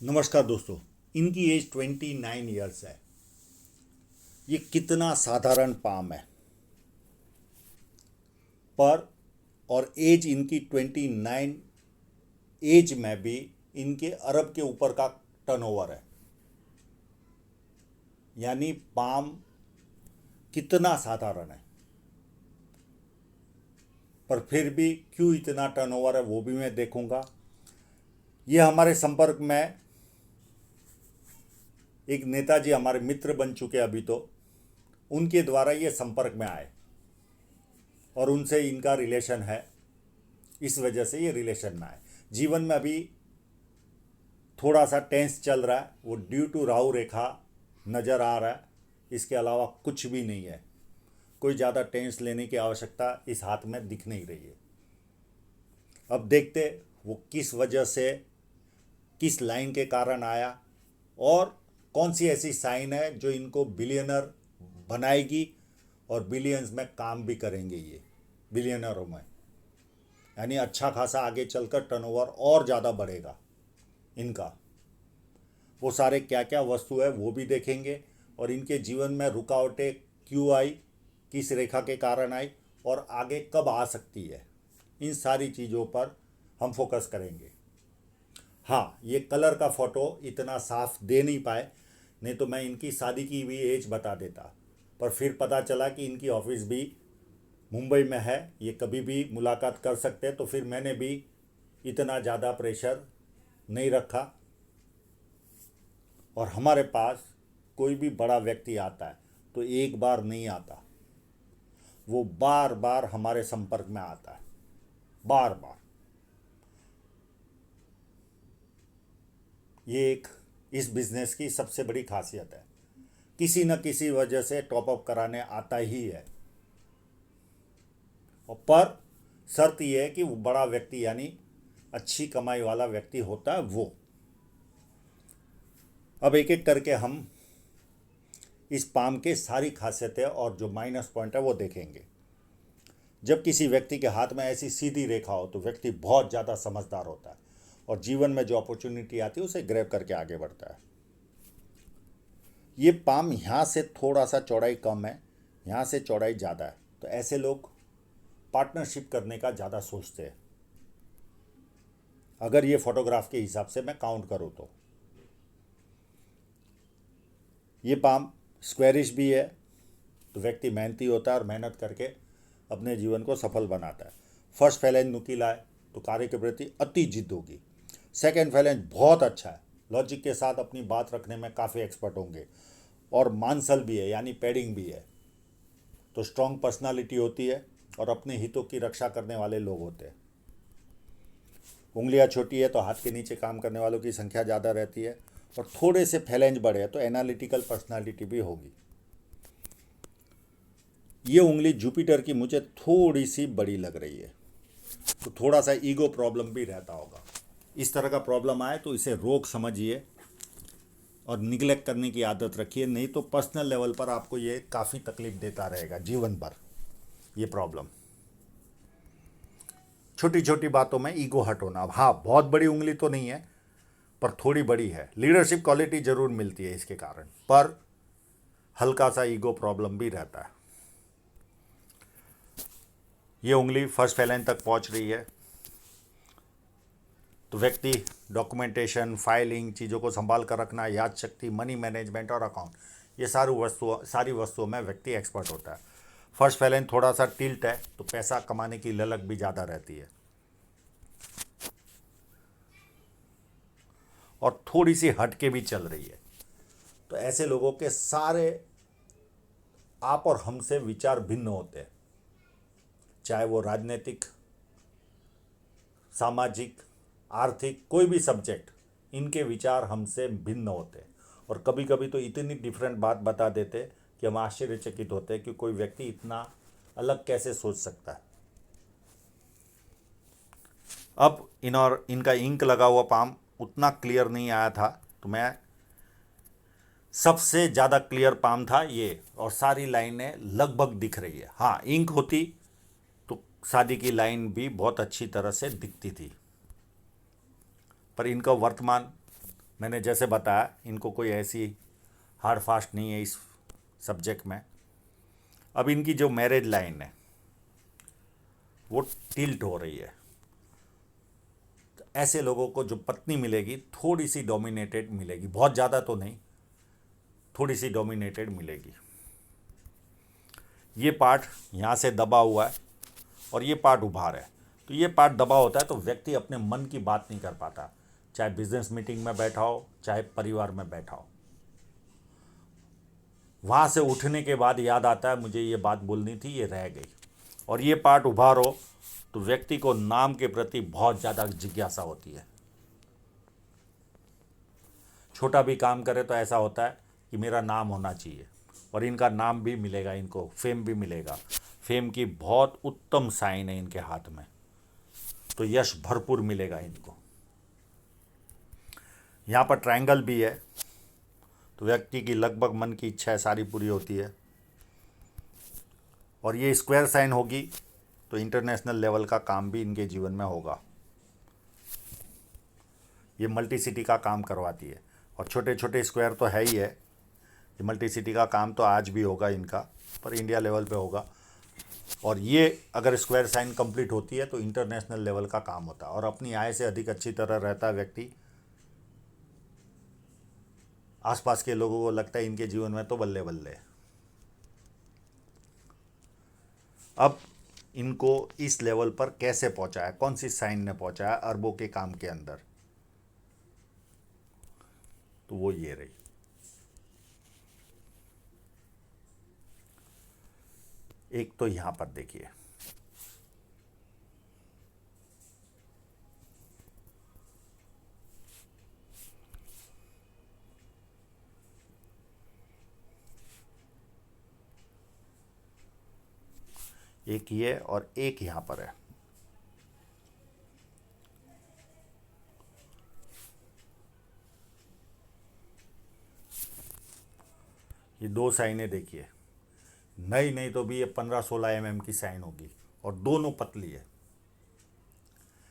नमस्कार दोस्तों। इनकी एज 29 ईयर्स है। ये कितना साधारण पाम है पर और एज इनकी 29 एज में भी इनके अरब के ऊपर का टर्नओवर है। यानी पाम कितना साधारण है पर फिर भी क्यों इतना टर्नओवर है वो भी मैं देखूंगा। ये हमारे संपर्क में एक नेताजी हमारे मित्र बन चुके अभी तो उनके द्वारा ये संपर्क में आए और उनसे इनका रिलेशन है। इस वजह से ये रिलेशन में आए। जीवन में अभी थोड़ा सा टेंस चल रहा है, वो ड्यू टू राहु रेखा नज़र आ रहा है। इसके अलावा कुछ भी नहीं है। कोई ज़्यादा टेंस लेने की आवश्यकता इस हाथ में दिख नहीं रही है। अब देखते वो किस वजह से, किस लाइन के कारण आया और कौन सी ऐसी साइन है जो इनको बिलियनर बनाएगी और बिलियंस में काम भी करेंगे ये बिलियनरों में। यानी अच्छा खासा आगे चलकर टर्नओवर और ज़्यादा बढ़ेगा इनका। वो सारे क्या क्या वस्तु है वो भी देखेंगे और इनके जीवन में रुकावटें क्यों आई, किस रेखा के कारण आई और आगे कब आ सकती है। इन सारी चीज़ों पर हम फोकस करेंगे। हाँ, ये कलर का फ़ोटो इतना साफ दे नहीं पाए, नहीं तो मैं इनकी शादी की भी एज बता देता। पर फिर पता चला कि इनकी ऑफिस भी मुंबई में है, ये कभी भी मुलाकात कर सकते हैं, तो फिर मैंने भी इतना ज़्यादा प्रेशर नहीं रखा। और हमारे पास कोई भी बड़ा व्यक्ति आता है तो एक बार नहीं आता, वो बार बार हमारे संपर्क में आता है, बार बार। ये एक इस बिज़नेस की सबसे बड़ी खासियत है। किसी न किसी वजह से टॉपअप कराने आता ही है। और पर शर्त यह है कि वो बड़ा व्यक्ति यानी अच्छी कमाई वाला व्यक्ति होता है वो। अब एक एक करके हम इस पाम के सारी खासियतें और जो माइनस पॉइंट है वो देखेंगे। जब किसी व्यक्ति के हाथ में ऐसी सीधी रेखा हो तो व्यक्ति बहुत ज़्यादा समझदार होता है और जीवन में जो अपॉर्चुनिटी आती है उसे ग्रैब करके आगे बढ़ता है। ये पाम यहाँ से थोड़ा सा चौड़ाई कम है, यहाँ से चौड़ाई ज़्यादा है, तो ऐसे लोग पार्टनरशिप करने का ज़्यादा सोचते हैं। अगर ये फोटोग्राफ के हिसाब से मैं काउंट करूँ तो ये पाम स्क्वेरिश भी है, तो व्यक्ति मेहनती होता है और मेहनत करके अपने जीवन को सफल बनाता है। फर्स्ट फैलेंज नुकीला है तो कार्य के प्रति अति जिद होगी। सेकेंड फैलेंज बहुत अच्छा है, लॉजिक के साथ अपनी बात रखने में काफ़ी एक्सपर्ट होंगे। और मांसल भी है यानी पैडिंग भी है, तो स्ट्रॉन्ग पर्सनालिटी होती है और अपने हितों की रक्षा करने वाले लोग होते हैं। उंगलियां छोटी है तो हाथ के नीचे काम करने वालों की संख्या ज़्यादा रहती है और थोड़े से फैलेंज बड़े हैं तो एनालिटिकल पर्सनालिटी भी होगी। ये उंगली जुपिटर की मुझे थोड़ी सी बड़ी लग रही है, तो थोड़ा सा ईगो प्रॉब्लम भी रहता होगा। इस तरह का प्रॉब्लम आए तो इसे रोक समझिए और निगलेक्ट करने की आदत रखिए, नहीं तो पर्सनल लेवल पर आपको ये काफ़ी तकलीफ देता रहेगा जीवन भर। ये प्रॉब्लम छोटी छोटी बातों में ईगो हट होना। अब हाँ, बहुत बड़ी उंगली तो नहीं है पर थोड़ी बड़ी है। लीडरशिप क्वालिटी जरूर मिलती है इसके कारण, पर हल्का सा ईगो प्रॉब्लम भी रहता है। ये उंगली फर्स्ट फैलेंज तक पहुंच रही है तो व्यक्ति डॉक्यूमेंटेशन, फाइलिंग, चीज़ों को संभाल कर रखना, याद शक्ति, मनी मैनेजमेंट और अकाउंट, ये सारी वस्तुओं में व्यक्ति एक्सपर्ट होता है। फर्स्ट फैलेंज थोड़ा सा टिल्ट है तो पैसा कमाने की ललक भी ज़्यादा रहती है और थोड़ी सी हटके भी चल रही है। तो ऐसे लोगों के सारे आप और हमसे विचार भिन्न होते हैं, चाहे वो राजनीतिक, सामाजिक, आर्थिक, कोई भी सब्जेक्ट, इनके विचार हमसे भिन्न होते हैं। और कभी कभी तो इतनी डिफरेंट बात बता देते कि हम आश्चर्यचकित होते हैं कि कोई व्यक्ति इतना अलग कैसे सोच सकता है। अब इनका इंक लगा हुआ पाम उतना क्लियर नहीं आया था, तो मैं सबसे ज़्यादा क्लियर पाम था ये और सारी लाइनें लगभग दिख रही है। हाँ, इंक होती तो शादी की लाइन भी बहुत अच्छी तरह से दिखती थी, पर इनका वर्तमान मैंने जैसे बताया, इनको कोई ऐसी हार्ड फास्ट नहीं है इस सब्जेक्ट में। अब इनकी जो मैरिज लाइन है वो टिल्ट हो रही है। तो ऐसे लोगों को जो पत्नी मिलेगी थोड़ी सी डोमिनेटेड मिलेगी, बहुत ज़्यादा तो नहीं, थोड़ी सी डोमिनेटेड मिलेगी। ये पार्ट यहाँ से दबा हुआ है और ये पार्ट उभार है। तो ये पार्ट दबा होता है तो व्यक्ति अपने मन की बात नहीं कर पाता, चाहे बिजनेस मीटिंग में बैठा हो, चाहे परिवार में बैठा हो। वहाँ से उठने के बाद याद आता है मुझे ये बात बोलनी थी, ये रह गई। और ये पार्ट उभार हो तो व्यक्ति को नाम के प्रति बहुत ज़्यादा जिज्ञासा होती है। छोटा भी काम करे तो ऐसा होता है कि मेरा नाम होना चाहिए, और इनका नाम भी मिलेगा, इनको फेम भी मिलेगा। फेम की बहुत उत्तम साइन है इनके हाथ में, तो यश भरपूर मिलेगा इनको। यहाँ पर ट्रायंगल भी है, तो व्यक्ति की लगभग मन की इच्छाएं सारी पूरी होती है। और ये स्क्वायर साइन होगी तो इंटरनेशनल लेवल का काम भी इनके जीवन में होगा। ये मल्टी सिटी का काम करवाती है, और छोटे छोटे स्क्वायर तो है ही है। ये मल्टी सिटी का काम तो आज भी होगा इनका, पर इंडिया लेवल पे होगा। और ये अगर स्क्वायर साइन कंप्लीट होती है तो इंटरनेशनल लेवल का काम होता है, और अपनी आय से अधिक अच्छी तरह रहता है व्यक्ति। आसपास के लोगों को लगता है इनके जीवन में तो बल्ले बल्ले। अब इनको इस लेवल पर कैसे पहुंचाया, कौन सी साइन ने पहुंचाया अरबों के काम के अंदर, तो वो ये रही। एक तो यहां पर देखिए, एक ये और एक यहां पर है। ये दो साइनें देखिए, नई नहीं तो भी ये 15-16 की साइन होगी, और दोनों पतली है।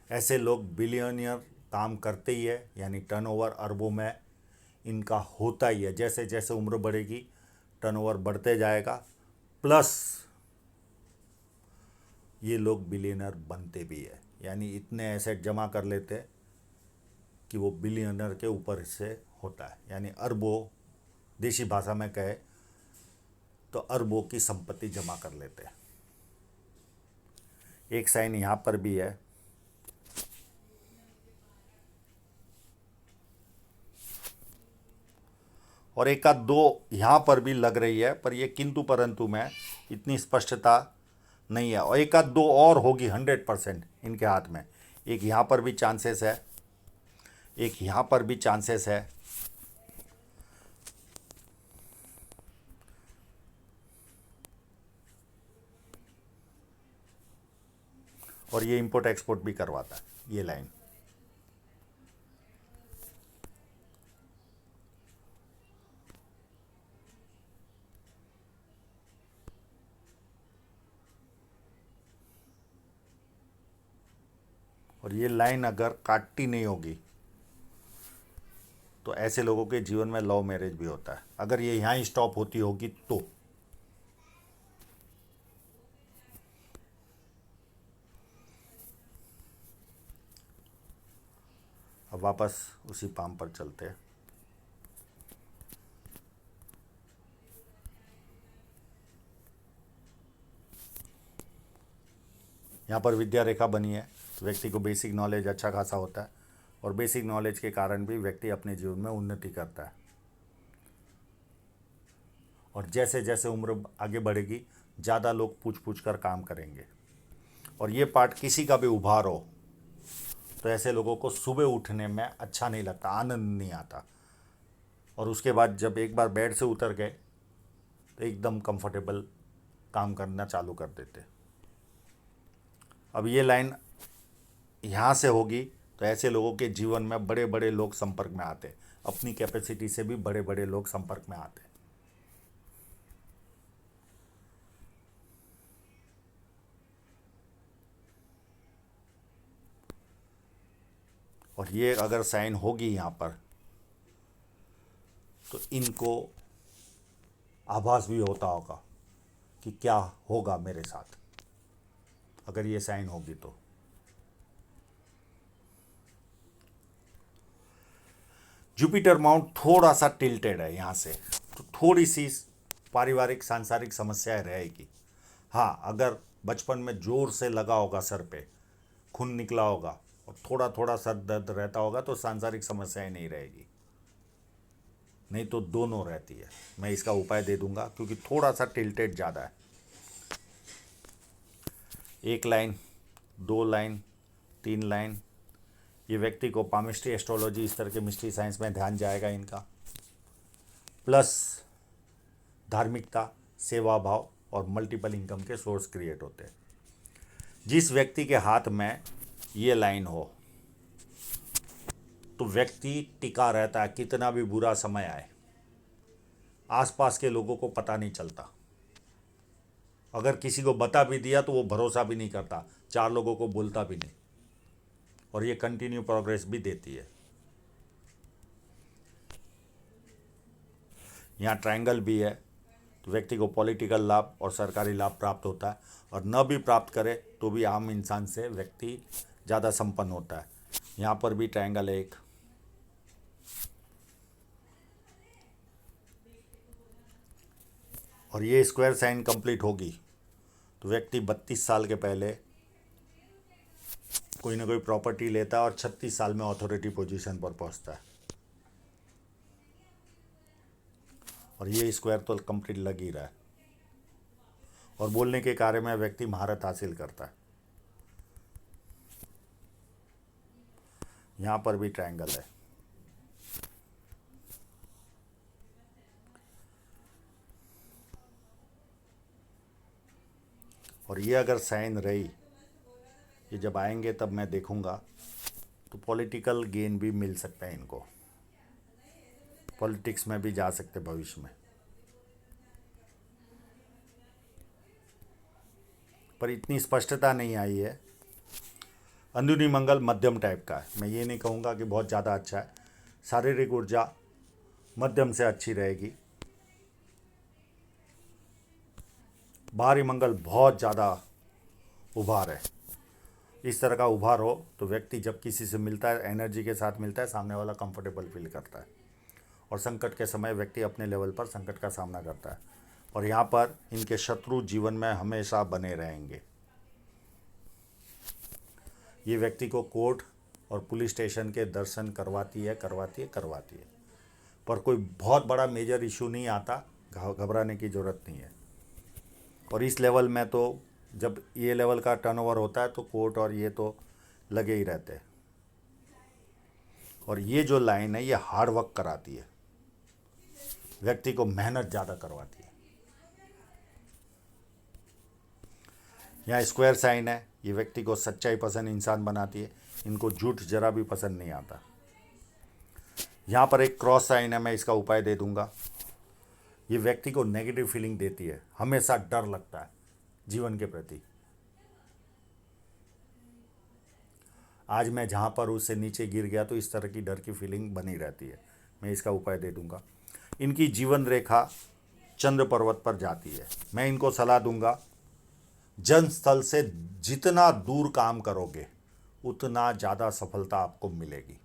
ऐसे लोग बिलियनियर काम करते ही है, यानी टर्नओवर अरबों में इनका होता ही है। जैसे जैसे उम्र बढ़ेगी टर्नओवर बढ़ते जाएगा, प्लस ये लोग बिलियनर बनते भी है, यानी इतने एसेट जमा कर लेते हैं कि वो बिलियनर के ऊपर से होता है। यानी अरबों, देसी भाषा में कहे तो अरबों की संपत्ति जमा कर लेते हैं। एक साइन यहाँ पर भी है, और एक आध दो यहाँ पर भी लग रही है, पर ये किंतु परंतु में इतनी स्पष्टता नहीं है। और एक आध दो और होगी 100% इनके हाथ में। एक यहाँ पर भी चांसेस है, एक यहाँ पर भी चांसेस है। और ये इंपोर्ट एक्सपोर्ट भी करवाता है ये लाइन। और ये लाइन अगर काटती नहीं होगी तो ऐसे लोगों के जीवन में लव मैरिज भी होता है, अगर ये यहाँ ही स्टॉप होती होगी तो। अब वापस उसी पाम पर चलते हैं। यहाँ पर विद्या रेखा बनी है, व्यक्ति को बेसिक नॉलेज अच्छा खासा होता है, और बेसिक नॉलेज के कारण भी व्यक्ति अपने जीवन में उन्नति करता है। और जैसे जैसे उम्र आगे बढ़ेगी ज़्यादा लोग पूछ पूछ कर काम करेंगे। और ये पार्ट किसी का भी उभार हो तो ऐसे लोगों को सुबह उठने में अच्छा नहीं लगता, आनंद नहीं आता। और उसके बाद जब एक बार बेड से उतर गए तो एकदम कंफर्टेबल काम करना चालू कर देते। अब ये लाइन यहाँ से होगी तो ऐसे लोगों के जीवन में बड़े बड़े लोग संपर्क में आते, अपनी कैपेसिटी से भी बड़े बड़े लोग संपर्क में आते। और ये अगर साइन होगी यहाँ पर तो इनको आभास भी होता होगा कि क्या होगा मेरे साथ अगर ये साइन होगी तो। जुपिटर माउंट थोड़ा सा टिल्टेड है यहाँ से, तो थोड़ी सी पारिवारिक सांसारिक समस्याएं रहेगी। हाँ, अगर बचपन में जोर से लगा होगा सर पे, खून निकला होगा और थोड़ा थोड़ा सर दर्द रहता होगा तो सांसारिक समस्याएं नहीं रहेगी, नहीं तो दोनों रहती है। मैं इसका उपाय दे दूंगा क्योंकि थोड़ा सा टिल्टेड ज़्यादा है। 1 लाइन, 2 लाइन, 3 लाइन। ये व्यक्ति को पामिस्ट्री, एस्ट्रोलॉजी, इस तरह के मिस्ट्री साइंस में ध्यान जाएगा इनका, प्लस धार्मिकता, सेवा भाव और मल्टीपल इनकम के सोर्स क्रिएट होते हैं। जिस व्यक्ति के हाथ में ये लाइन हो तो व्यक्ति टिका रहता है, कितना भी बुरा समय आए आसपास के लोगों को पता नहीं चलता। अगर किसी को बता भी दिया तो वो भरोसा भी नहीं करता, 4 लोगों को बोलता भी नहीं, और ये कंटिन्यू प्रोग्रेस भी देती है। यहाँ ट्रायंगल भी है तो व्यक्ति को पॉलिटिकल लाभ और सरकारी लाभ प्राप्त होता है, और न भी प्राप्त करे तो भी आम इंसान से व्यक्ति ज़्यादा संपन्न होता है। यहाँ पर भी ट्रायंगल है एक। और ये स्क्वायर साइन कंप्लीट होगी तो व्यक्ति 32 साल के पहले कोई ना कोई प्रॉपर्टी लेता है और 36 साल में अथॉरिटी पोजीशन पर पहुंचता है। और ये स्क्वायर तो कंप्लीट लग ही रहा है, और बोलने के कार्य में व्यक्ति महारत हासिल करता है। यहाँ पर भी ट्रायंगल है। और ये अगर साइन रही, ये जब आएंगे तब मैं देखूंगा तो पॉलिटिकल गेन भी मिल सकता है इनको, पॉलिटिक्स में भी जा सकते भविष्य में। पर इतनी स्पष्टता नहीं आई है। अंदरूनी मंगल मध्यम टाइप का है, मैं ये नहीं कहूँगा कि बहुत ज़्यादा अच्छा है। शारीरिक ऊर्जा मध्यम से अच्छी रहेगी। बाहरी मंगल बहुत ज़्यादा उभार है। इस तरह का उभार हो तो व्यक्ति जब किसी से मिलता है, एनर्जी के साथ मिलता है, सामने वाला कंफर्टेबल फील करता है, और संकट के समय व्यक्ति अपने लेवल पर संकट का सामना करता है। और यहाँ पर इनके शत्रु जीवन में हमेशा बने रहेंगे। ये व्यक्ति को कोर्ट और पुलिस स्टेशन के दर्शन करवाती है। पर कोई बहुत बड़ा मेजर इशू नहीं आता, घबराने की ज़रूरत नहीं है। और इस लेवल में तो जब ये लेवल का टर्नओवर होता है तो कोर्ट और ये तो लगे ही रहते हैं। और ये जो लाइन है ये हार्ड वर्क कराती है, व्यक्ति को मेहनत ज़्यादा करवाती है। यहाँ स्क्वायर साइन है, ये व्यक्ति को सच्चाई पसंद इंसान बनाती है। इनको झूठ जरा भी पसंद नहीं आता। यहाँ पर एक क्रॉस साइन है, मैं इसका उपाय दे दूंगा। ये व्यक्ति को नेगेटिव फीलिंग देती है, हमेशा डर लगता है जीवन के प्रति। आज मैं जहाँ पर उससे नीचे गिर गया तो इस तरह की डर की फीलिंग बनी रहती है। मैं इसका उपाय दे दूंगा। इनकी जीवन रेखा चंद्र पर्वत पर जाती है। मैं इनको सलाह दूंगा, जन्म स्थल से जितना दूर काम करोगे उतना ज़्यादा सफलता आपको मिलेगी।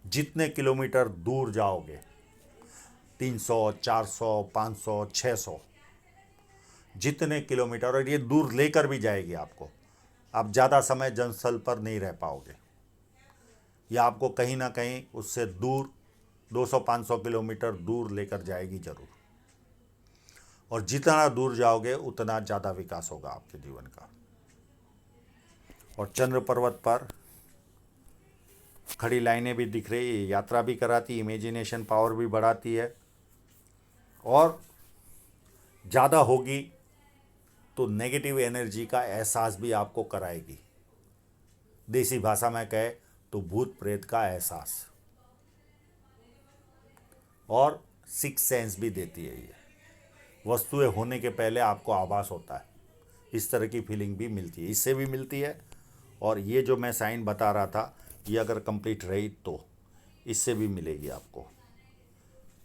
जितने किलोमीटर दूर जाओगे, 300, 400, 500, 600, जितने किलोमीटर, और ये दूर लेकर भी जाएगी आपको। आप ज़्यादा समय जनस्थल पर नहीं रह पाओगे, या आपको कहीं ना कहीं उससे दूर 200-500 किलोमीटर दूर लेकर जाएगी जरूर। और जितना दूर जाओगे उतना ज़्यादा विकास होगा आपके जीवन का। और चंद्र पर्वत पर खड़ी लाइनें भी दिख रही है, यात्रा भी कराती, इमेजिनेशन पावर भी बढ़ाती है, और ज़्यादा होगी तो नेगेटिव एनर्जी का एहसास भी आपको कराएगी। देसी भाषा में कहे तो भूत प्रेत का एहसास। और सिक्स सेंस भी देती है। ये वस्तुएं होने के पहले आपको आभास होता है, इस तरह की फीलिंग भी मिलती है, इससे भी मिलती है। और ये जो मैं साइन बता रहा था, ये अगर कंप्लीट रही तो इससे भी मिलेगी आपको।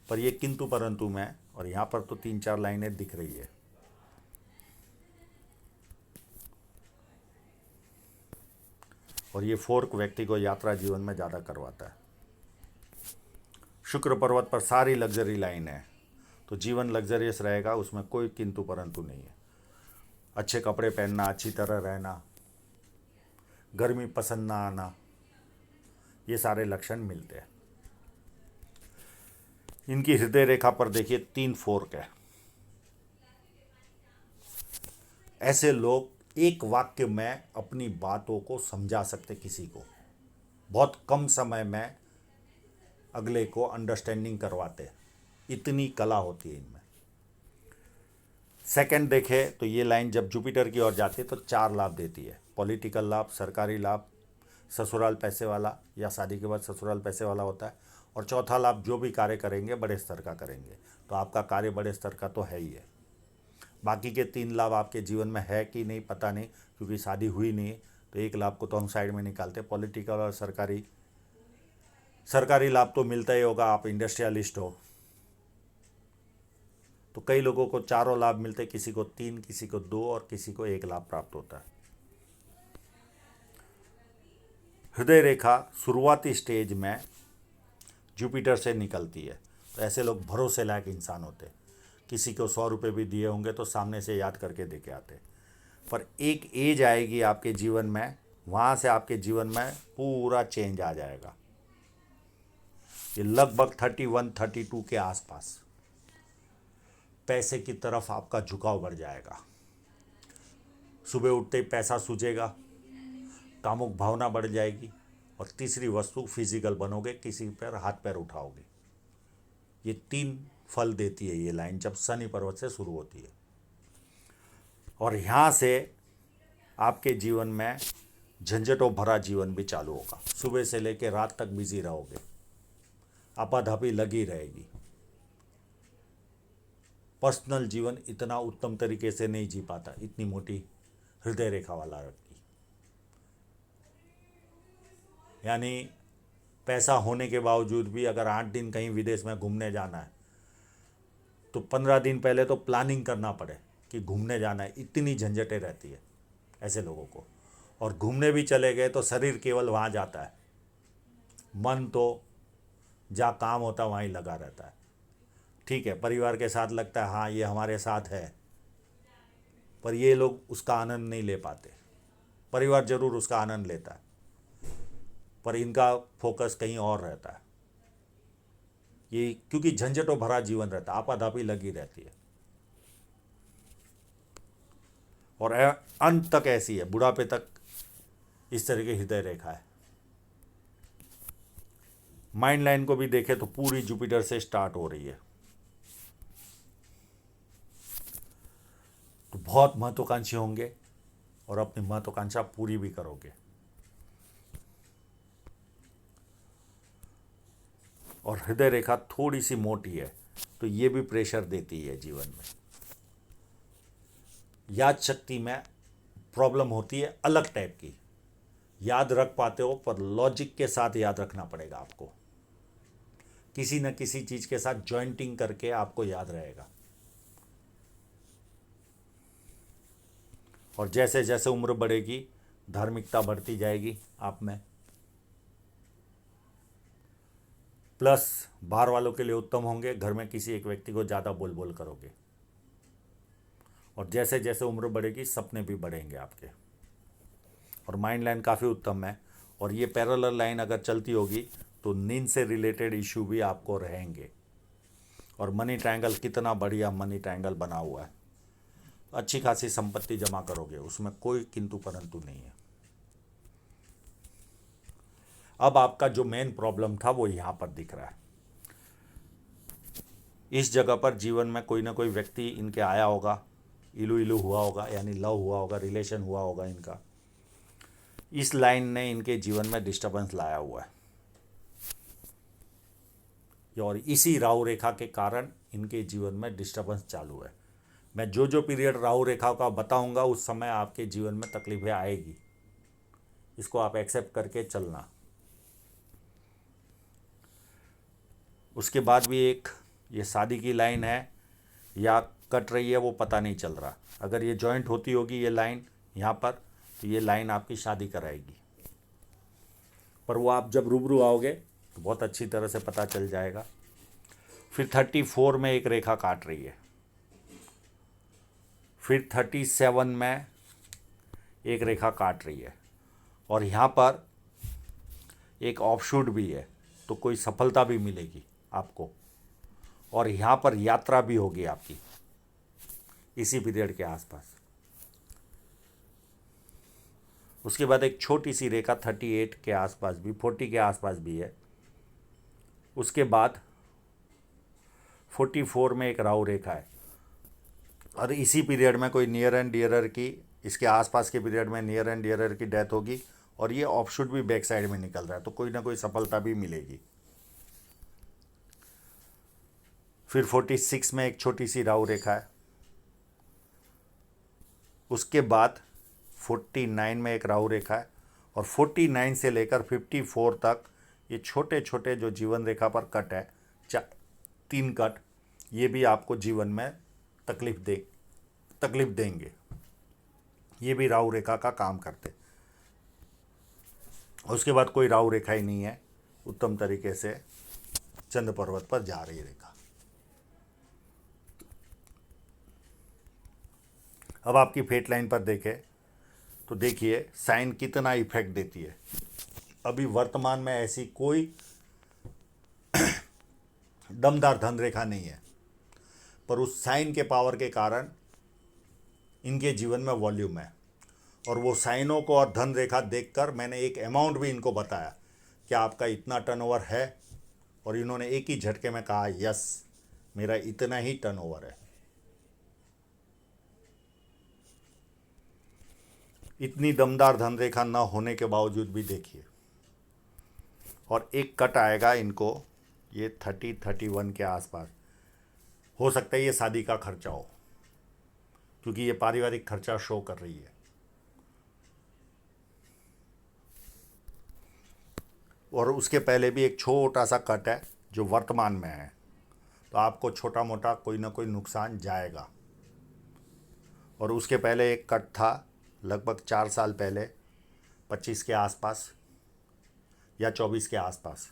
पर ये किंतु परंतु में, और यहाँ पर तो 3-4 लाइनें दिख रही है। और ये फोर्क व्यक्ति को यात्रा जीवन में ज़्यादा करवाता है। शुक्र पर्वत पर सारी लग्जरी लाइन है, तो जीवन लग्जरियस रहेगा, उसमें कोई किंतु परंतु नहीं है। अच्छे कपड़े पहनना, अच्छी तरह रहना, गर्मी पसंद ना आना, ये सारे लक्षण मिलते हैं। इनकी हृदय रेखा पर देखिए 3 फोर्क है। ऐसे लोग एक वाक्य में अपनी बातों को समझा सकते किसी को, बहुत कम समय में अगले को अंडरस्टैंडिंग करवाते, इतनी कला होती है इनमें। सेकंड देखे तो ये लाइन जब जुपिटर की ओर जाती है तो 4 लाभ देती है। पॉलिटिकल लाभ, सरकारी लाभ, ससुराल पैसे वाला या शादी के बाद ससुराल पैसे वाला होता है, और चौथा लाभ जो भी कार्य करेंगे बड़े स्तर का करेंगे। तो आपका कार्य बड़े स्तर का तो है ही है। बाकी के 3 लाभ आपके जीवन में है कि नहीं पता नहीं, क्योंकि शादी हुई नहीं, तो एक लाभ को तो हम साइड में निकालते। पॉलिटिकल और सरकारी लाभ तो मिलता ही होगा, आप इंडस्ट्रियलिस्ट हो तो कई लोगों को चारों लाभ मिलते, किसी को 3, किसी को 2 और किसी को 1 लाभ प्राप्त होता है। हृदय रेखा शुरुआती स्टेज में जुपिटर से निकलती है, तो ऐसे लोग भरोसे लायक इंसान होते। किसी को 100 रुपये भी दिए होंगे तो सामने से याद करके दे के आते। पर एक एज आएगी आपके जीवन में, वहाँ से आपके जीवन में पूरा चेंज आ जाएगा। ये लगभग 31-32 के आसपास पैसे की तरफ आपका झुकाव बढ़ जाएगा। सुबह उठते ही पैसा सूझेगा, कामुक भावना बढ़ जाएगी, और तीसरी वस्तु फिजिकल बनोगे, किसी पर हाथ पैर उठाओगे। ये 3 फल देती है ये लाइन जब शनि पर्वत से शुरू होती है। और यहाँ से आपके जीवन में झंझटों भरा जीवन भी चालू होगा। सुबह से लेकर रात तक बिजी रहोगे, आपाधापी लगी रहेगी। पर्सनल जीवन इतना उत्तम तरीके से नहीं जी पाता, इतनी मोटी हृदय रेखा वाला व्यक्ति। यानी पैसा होने के बावजूद भी अगर 8 दिन कहीं विदेश में घूमने जाना है तो 15 दिन पहले तो प्लानिंग करना पड़े कि घूमने जाना है, इतनी झंझटें रहती है ऐसे लोगों को। और घूमने भी चले गए तो शरीर केवल वहाँ जाता है, मन तो जहाँ काम होता है वहीं लगा रहता है। ठीक है, परिवार के साथ लगता है हाँ ये हमारे साथ है, पर ये लोग उसका आनंद नहीं ले पाते। परिवार जरूर उसका आनंद लेता है, पर इनका फोकस कहीं और रहता है। ये क्योंकि झंझटों भरा जीवन रहता है, आपाधापी लगी रहती है, और अंत तक ऐसी है, बुढ़ापे तक इस तरह की हृदय रेखा है। माइंड लाइन को भी देखें तो पूरी जुपिटर से स्टार्ट हो रही है, तो बहुत महत्वाकांक्षी होंगे और अपनी महत्वाकांक्षा पूरी भी करोगे। और हृदय रेखा थोड़ी सी मोटी है तो ये भी प्रेशर देती है जीवन में। याद शक्ति में प्रॉब्लम होती है अलग टाइप की। याद रख पाते हो पर लॉजिक के साथ याद रखना पड़ेगा आपको, किसी न किसी चीज के साथ जॉइंटिंग करके आपको याद रहेगा। और जैसे जैसे उम्र बढ़ेगी धार्मिकता बढ़ती जाएगी आप में, प्लस बाहर वालों के लिए उत्तम होंगे। घर में किसी एक व्यक्ति को ज़्यादा बोल बोल करोगे, और जैसे जैसे उम्र बढ़ेगी सपने भी बढ़ेंगे आपके। और माइंड लाइन काफ़ी उत्तम है, और ये पैरेलल लाइन अगर चलती होगी तो नींद से रिलेटेड इशू भी आपको रहेंगे। और मनी ट्रायंगल कितना बढ़िया मनी ट्रायंगल बना हुआ है, अच्छी खासी संपत्ति जमा करोगे, उसमें कोई किंतु परंतु नहीं है। अब आपका जो मेन प्रॉब्लम था वो यहाँ पर दिख रहा है। इस जगह पर जीवन में कोई ना कोई व्यक्ति इनके आया होगा, इलू इलू हुआ होगा, यानी लव हुआ होगा, रिलेशन हुआ होगा इनका। इस लाइन ने इनके जीवन में डिस्टर्बेंस लाया हुआ है, और इसी राहु रेखा के कारण इनके जीवन में डिस्टर्बेंस चालू है। मैं जो जो पीरियड राहु रेखा का बताऊंगा उस समय आपके जीवन में तकलीफें आएगी, इसको आप एक्सेप्ट करके चलना। उसके बाद भी एक ये शादी की लाइन है या कट रही है वो पता नहीं चल रहा। अगर ये जॉइंट होती होगी ये लाइन यहाँ पर, तो ये लाइन आपकी शादी कराएगी। पर वो आप जब रूबरू आओगे तो बहुत अच्छी तरह से पता चल जाएगा। फिर 34 में एक रेखा काट रही है, फिर 37 में एक रेखा काट रही है, और यहाँ पर एक ऑफशूट भी है, तो कोई सफलता भी मिलेगी आपको, और यहाँ पर यात्रा भी होगी आपकी इसी पीरियड के आसपास। उसके बाद एक छोटी सी रेखा 38 के आसपास भी, 40 के आसपास भी है। उसके बाद 44 में एक राहु रेखा है, और इसी पीरियड में कोई नियर एंड डियरर की, इसके आसपास के पीरियड में नियर एंड डियरर की डेथ होगी, और ये ऑफशूट भी बैक साइड में निकल रहा है, तो कोई ना कोई सफलता भी मिलेगी। फिर 46 में एक छोटी सी राहु रेखा है। उसके बाद 49 में एक राहु रेखा है, और 49 से लेकर 54 तक ये छोटे छोटे जो जीवन रेखा पर कट है, 3 कट, ये भी आपको जीवन में तकलीफ देंगे। ये भी राहु रेखा का काम करते। उसके बाद कोई राहु रेखा ही नहीं है, उत्तम तरीके से चंद्र पर्वत पर जा रही रेखा। अब आपकी फेट लाइन पर देखें तो देखिए साइन कितना इफेक्ट देती है। अभी वर्तमान में ऐसी कोई दमदार धन रेखा नहीं है, पर उस साइन के पावर के कारण इनके जीवन में वॉल्यूम है। और वो साइनों को और धन रेखा देखकर मैंने एक अमाउंट भी इनको बताया कि आपका इतना टर्नओवर है, और इन्होंने एक ही झटके में कहा यस मेरा इतना ही टर्नओवर है। इतनी दमदार धन रेखा न होने के बावजूद भी देखिए, और एक कट आएगा इनको ये 31 के आसपास। हो सकता है ये शादी का खर्चा हो, क्योंकि ये पारिवारिक खर्चा शो कर रही है। और उसके पहले भी एक छोटा सा कट है जो वर्तमान में है, तो आपको छोटा मोटा कोई ना कोई नुकसान जाएगा। और उसके पहले एक कट था लगभग 4 साल पहले, 25 के आसपास या 24 के आसपास,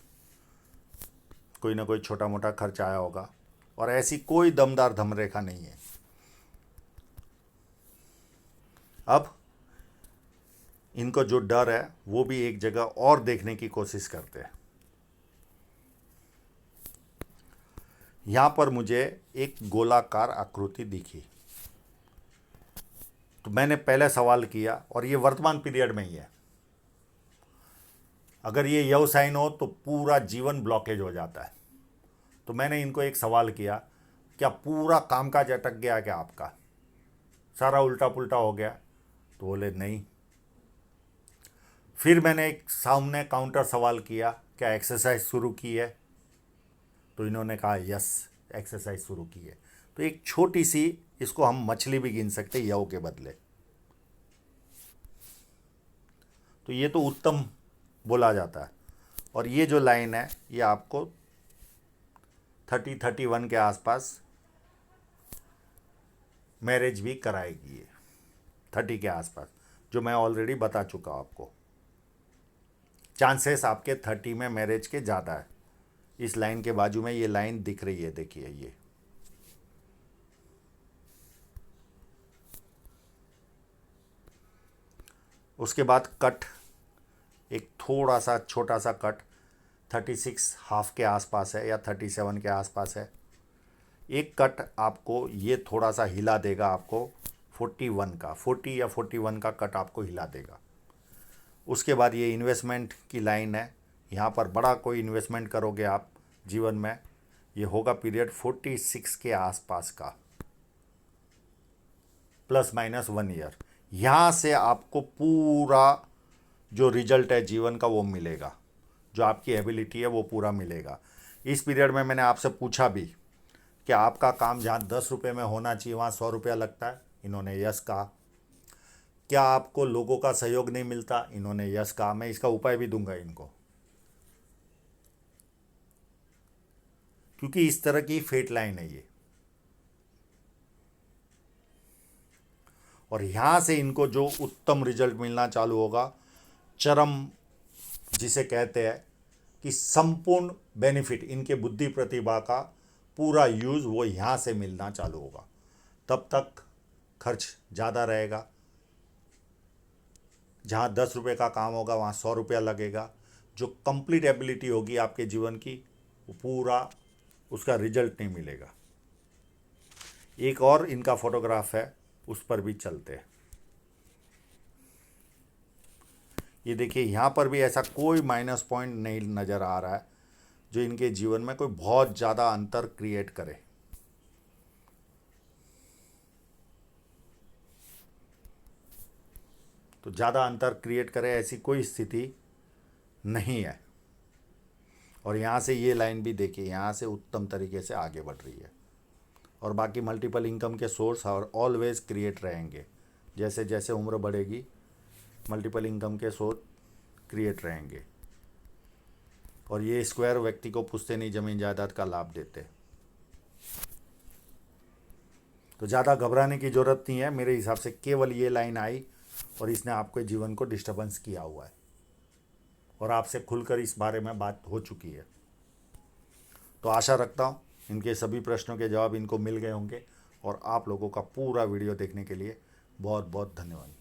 कोई ना कोई छोटा मोटा खर्च आया होगा। और ऐसी कोई दमदार धन रेखा नहीं है। अब इनको जो डर है वो भी एक जगह और देखने की कोशिश करते हैं। यहाँ पर मुझे एक गोलाकार आकृति दिखी, तो मैंने पहले सवाल किया, और ये वर्तमान पीरियड में ही है। अगर ये यव साइन हो तो पूरा जीवन ब्लॉकेज हो जाता है। तो मैंने इनको एक सवाल किया, क्या पूरा कामकाज अटक गया, क्या आपका सारा उल्टा पुल्टा हो गया? तो बोले नहीं। फिर मैंने एक सामने काउंटर सवाल किया, क्या एक्सरसाइज शुरू की है? तो इन्होंने कहा यस एक्सरसाइज शुरू की है। तो एक छोटी सी, इसको हम मछली भी गिन सकते यव के बदले। तो ये तो उत्तम बोला जाता है। और ये जो लाइन है ये आपको 31 के आसपास मैरिज भी कराएगी, ये 30 के आसपास, जो मैं ऑलरेडी बता चुका हूँ आपको। चांसेस आपके 30 में मैरिज के ज़्यादा है। इस लाइन के बाजू में ये लाइन दिख रही है, देखिए ये। उसके बाद कट, एक थोड़ा सा छोटा सा कट 36 हाफ के आसपास है या 37 के आसपास है। एक कट आपको ये थोड़ा सा हिला देगा, आपको 41 का, 40 या 41 का कट आपको हिला देगा। उसके बाद ये इन्वेस्टमेंट की लाइन है। यहाँ पर बड़ा कोई इन्वेस्टमेंट करोगे आप जीवन में, ये होगा पीरियड 46 के आसपास का, ±1 ईयर। यहाँ से आपको पूरा जो रिजल्ट है जीवन का वो मिलेगा, जो आपकी एबिलिटी है वो पूरा मिलेगा। इस पीरियड में मैंने आपसे पूछा भी कि आपका काम जहाँ 10 रुपये में होना चाहिए वहाँ 100 रुपया लगता है, इन्होंने यस कहा। क्या आपको लोगों का सहयोग नहीं मिलता? इन्होंने यस कहा। मैं इसका उपाय भी दूंगा इनको। क्योंकि इस तरह की फेट लाइन है ये। और यहाँ से इनको जो उत्तम रिजल्ट मिलना चालू होगा, चरम जिसे कहते हैं कि संपूर्ण बेनिफिट, इनके बुद्धि प्रतिभा का पूरा यूज़ वो यहाँ से मिलना चालू होगा। तब तक खर्च ज़्यादा रहेगा, जहाँ 10 रुपये का काम होगा वहाँ 100 रुपया लगेगा। जो कंप्लीट एबिलिटी होगी आपके जीवन की, वो पूरा उसका रिजल्ट नहीं मिलेगा। एक और इनका फोटोग्राफ है, उस पर भी चलते हैं। ये देखिए, यहाँ पर भी ऐसा कोई माइनस पॉइंट नहीं नज़र आ रहा है जो इनके जीवन में कोई बहुत ज़्यादा अंतर क्रिएट करे। तो ज़्यादा अंतर क्रिएट करे ऐसी कोई स्थिति नहीं है। और यहाँ से ये लाइन भी देखिए, यहाँ से उत्तम तरीके से आगे बढ़ रही है। और बाकी मल्टीपल इनकम के सोर्स और ऑलवेज क्रिएट रहेंगे। जैसे जैसे उम्र बढ़ेगी, मल्टीपल इनकम के सोर्स क्रिएट रहेंगे। और ये स्क्वायर व्यक्ति को पुश्तैनी नहीं, ज़मीन जायदाद का लाभ देते। तो ज़्यादा घबराने की ज़रूरत नहीं है। मेरे हिसाब से केवल ये लाइन आई और इसने आपके जीवन को डिस्टर्बेंस किया हुआ है, और आपसे खुलकर इस बारे में बात हो चुकी है। तो आशा रखता हूँ इनके सभी प्रश्नों के जवाब इनको मिल गए होंगे। और आप लोगों का पूरा वीडियो देखने के लिए बहुत बहुत धन्यवाद।